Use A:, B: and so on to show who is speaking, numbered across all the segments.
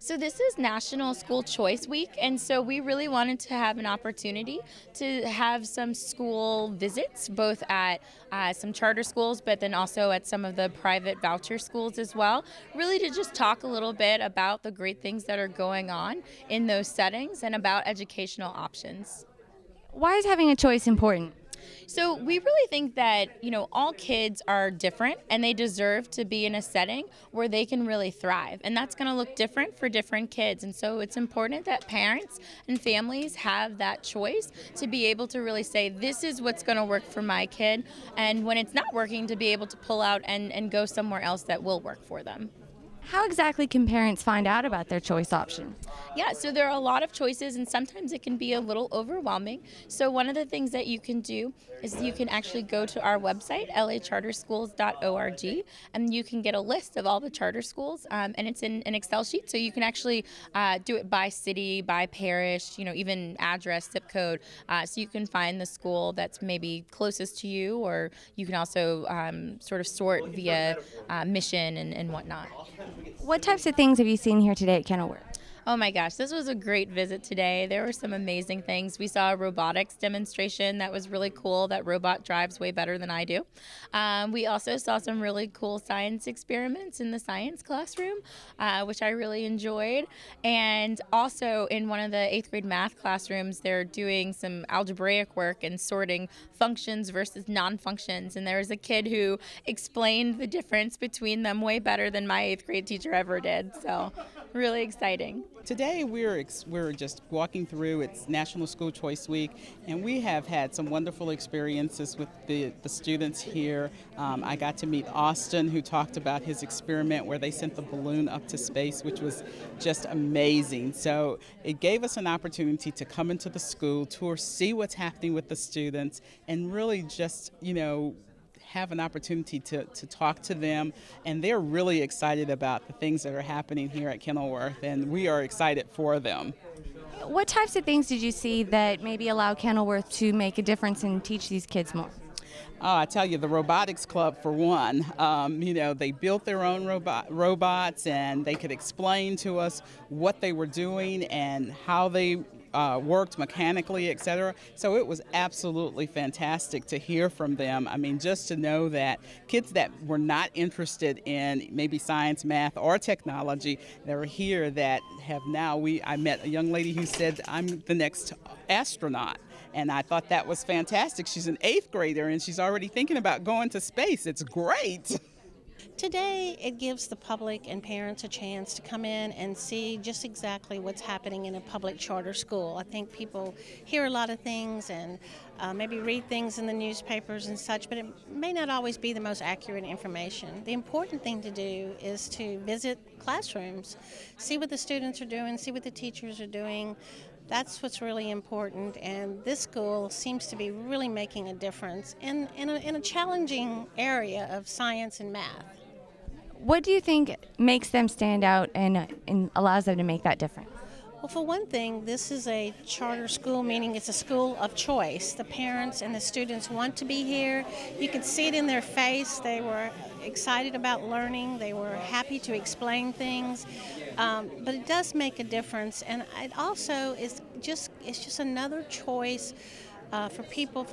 A: So this is National School Choice Week, and so we really wanted to have an opportunity to have some school visits, both at some charter schools, but then also at some of the private voucher schools as well, really to just talk a little bit about the great things that are going on in those settings and about educational options.
B: Why is having a choice important?
A: So we really think that, all kids are different and they deserve to be in a setting where they can really thrive. And that's going to look different for different kids. And so it's important that parents and families have that choice to be able to really say, this is what's going to work for my kid. And when it's not working, to be able to pull out and go somewhere else that will work for them.
B: How exactly can parents find out about their choice option?
A: Yeah, so there are a lot of choices, and sometimes it can be a little overwhelming. So one of the things that you can do is you can actually go to our website, lacharterschools.org, and you can get a list of all the charter schools, and it's in an Excel sheet, so you can actually do it by city, by parish, even address, zip code, so you can find the school that's maybe closest to you, or you can also sort of sort via mission and whatnot.
B: What types of things have you seen here today at Kenilworth?
A: Oh my gosh, this was a great visit today. There were some amazing things. We saw a robotics demonstration that was really cool. That robot drives way better than I do. We also saw some really cool science experiments in the science classroom, which I really enjoyed. And also in one of the 8th grade math classrooms, they're doing some algebraic work and sorting functions versus non-functions. And there was a kid who explained the difference between them way better than my 8th grade teacher ever did. So really exciting.
C: Today we're just walking through, it's National School Choice Week, and we have had some wonderful experiences with the students here. I got to meet Austin, who talked about his experiment where they sent the balloon up to space, which was just amazing. So it gave us an opportunity to come into the school, tour, see what's happening with the students, and really just, have an opportunity to talk to them, and they're really excited about the things that are happening here at Kenilworth, and we are excited for them.
B: What types of things did you see that maybe allow Kenilworth to make a difference and teach these kids more?
C: Oh, I tell you, the robotics club for one, they built their own robots, and they could explain to us what they were doing and how they worked mechanically, etc. So it was absolutely fantastic to hear from them. I mean, just to know that kids that were not interested in maybe science, math, or technology that are here that have now, I met a young lady who said, I'm the next astronaut. And I thought that was fantastic. She's an 8th grader and she's already thinking about going to space. It's great.
D: Today, it gives the public and parents a chance to come in and see just exactly what's happening in a public charter school. I think people hear a lot of things and maybe read things in the newspapers and such, but it may not always be the most accurate information. The important thing to do is to visit classrooms, see what the students are doing, see what the teachers are doing. That's what's really important, and this school seems to be really making a difference in a challenging area of science and math.
B: What do you think makes them stand out and allows them to make that difference?
D: Well, for one thing, this is a charter school, meaning it's a school of choice. The parents and the students want to be here. You can see it in their face. They were excited about learning. They were happy to explain things. But it does make a difference, and it also is just another choice for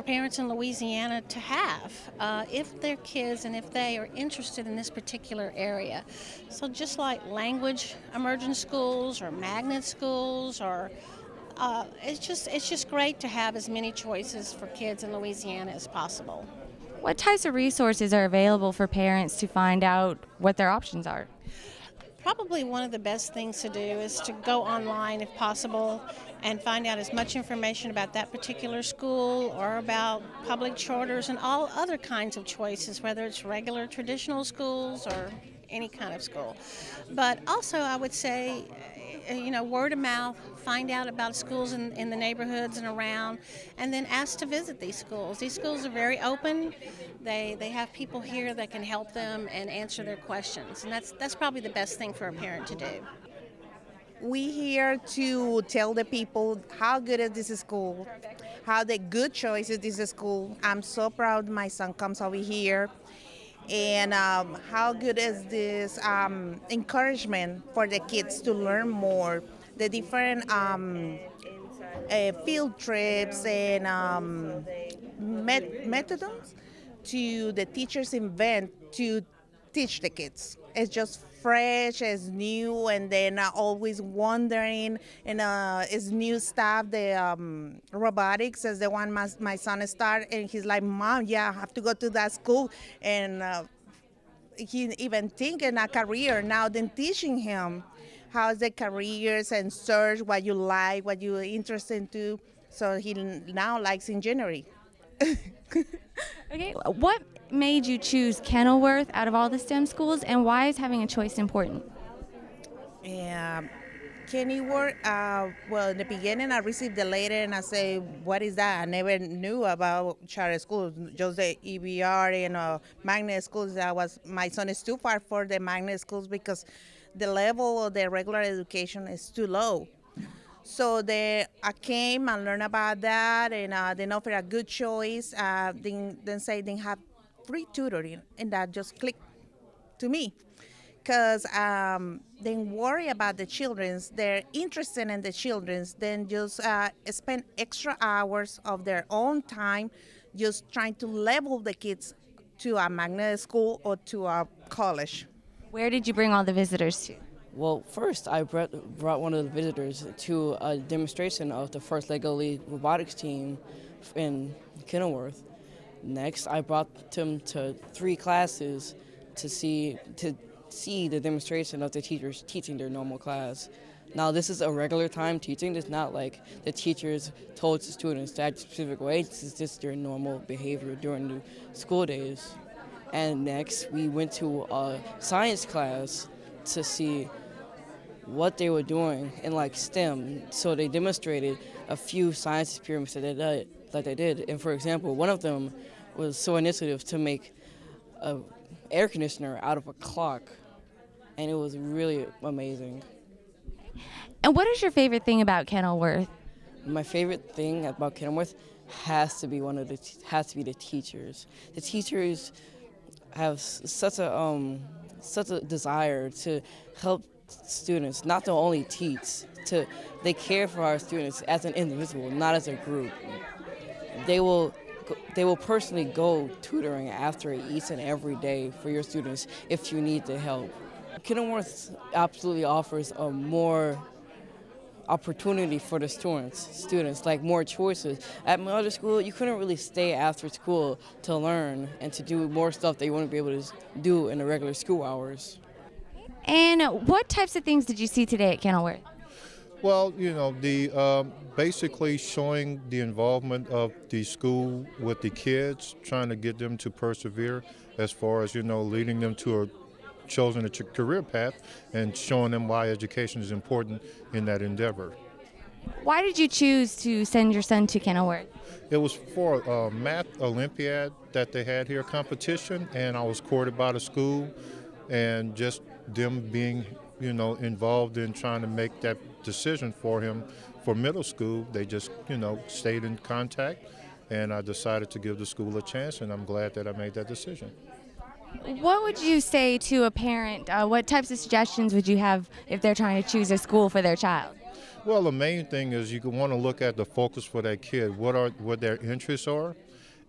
D: parents in Louisiana to have if their kids and if they are interested in this particular area. So just like language immersion schools or magnet schools, or it's just great to have as many choices for kids in Louisiana as possible.
B: What types of resources are available for parents to find out what their options are?
D: Probably one of the best things to do is to go online if possible and find out as much information about that particular school or about public charters and all other kinds of choices, whether it's regular traditional schools or any kind of school. But also I would say, word of mouth, find out about schools in the neighborhoods and around, and then ask to visit these schools. These schools are very open. They have people here that can help them and answer their questions, and that's probably the best thing for a parent to do.
E: We here to tell the people how good is this school, how the good choice is this school. I'm so proud my son comes over here And how good is this encouragement for the kids to learn more, the different field trips and methods to the teachers invent to teach the kids. It's just fresh, it's new, and then always wondering, and it's new stuff. The robotics is the one my son started, and he's like, Mom, yeah, I have to go to that school, and he even thinking a career now. Then teaching him how's the careers and search what you like, what you're interested to. So he now likes engineering.
B: Okay, what made you choose Kenilworth out of all the STEM schools, and why is having a choice important?
E: Yeah, Kenilworth, well, in the beginning, I received the letter and I say, what is that? I never knew about charter schools, just the EBR and magnet schools. My son is too far for the magnet schools because the level of the regular education is too low. So I came and learned about that, and they offer a good choice. Then say they have free tutoring, and that just clicked to me. Because they worry about the children's, they're interested in the children's, then just spend extra hours of their own time just trying to level the kids to a magnet school or to a college.
B: Where did you bring all the visitors to?
F: Well, first I brought one of the visitors to a demonstration of the first Lego League robotics team in Kenilworth. Next, I brought them to 3 classes to see the demonstration of the teachers teaching their normal class. Now, this is a regular time teaching. It's not like the teachers told the students to act a specific way. This is just their normal behavior during the school days. And next, we went to a science class to see what they were doing in like STEM. So they demonstrated a few science experiments that they did. And for example, one of them was so initiative to make an air conditioner out of a clock. And it was really amazing.
B: And what is your favorite thing about Kenilworth?
F: My favorite thing about Kenilworth has to be the teachers. The teachers have such a desire to help students, not to only teach. They care for our students as an individual, not as a group. They will personally go tutoring after each and every day for your students if you need the help. Kenilworth absolutely offers a more opportunity for the students, like more choices. At my other school, you couldn't really stay after school to learn and to do more stuff that you wouldn't be able to do in the regular school hours.
B: And what types of things did you see today at Kenilworth?
G: Well, the basically showing the involvement of the school with the kids, trying to get them to persevere as far as, leading them to a chosen career path and showing them why education is important in that endeavor.
B: Why did you choose to send your son to Kenilworth?
G: It was for a math Olympiad that they had here, competition, and I was courted by the school, and just them being, involved in trying to make that decision for him for middle school, they just, stayed in contact, and I decided to give the school a chance, and I'm glad that I made that decision.
B: What would you say to a parent? What types of suggestions would you have if they're trying to choose a school for their child?
G: Well, the main thing is you want to look at the focus for that kid, what their interests are,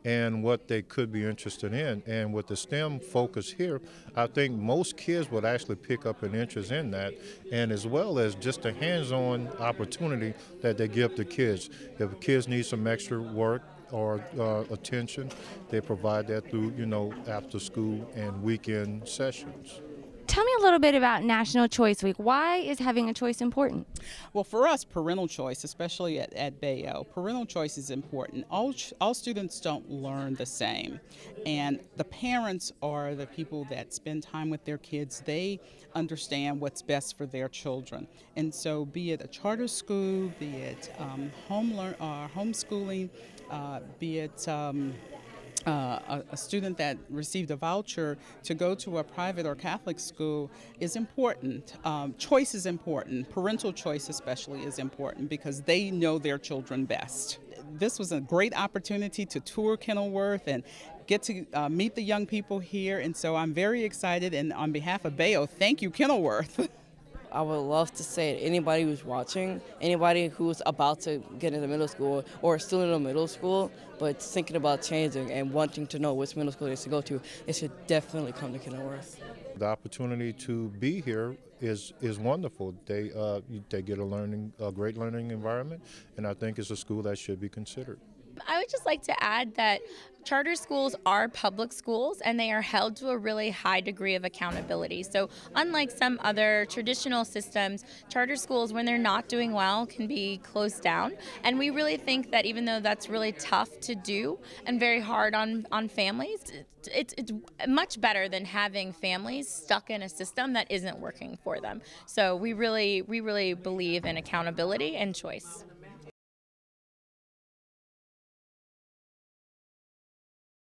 G: and what they could be interested in. And with the STEM focus here, I think most kids would actually pick up an interest in that, and as well as just a hands-on opportunity that they give to kids. If kids need some extra work or attention, they provide that through, after school and weekend sessions.
B: Tell me a little bit about National Choice Week. Why is having a choice important?
C: Well, for us, parental choice, especially at Bayo, parental choice is important. All students don't learn the same. And the parents are the people that spend time with their kids. They understand what's best for their children. And so be it a charter school, be it homeschooling, be it a student that received a voucher to go to a private or Catholic school is important. Choice is important. Parental choice especially is important because they know their children best. This was a great opportunity to tour Kenilworth and get to meet the young people here, and so I'm very excited. And on behalf of Bayo, thank you, Kenilworth.
F: I would love to say that anybody who's watching, anybody who's about to get into middle school or still in middle school, but thinking about changing and wanting to know which middle school they should go to, they should definitely come to Kenilworth.
G: The opportunity to be here is wonderful. They get a great learning environment, and I think it's a school that should be considered.
A: I would just like to add that charter schools are public schools and they are held to a really high degree of accountability. So unlike some other traditional systems, charter schools, when they're not doing well, can be closed down. And we really think that even though that's really tough to do and very hard on families, it's much better than having families stuck in a system that isn't working for them. So we really believe in accountability and choice.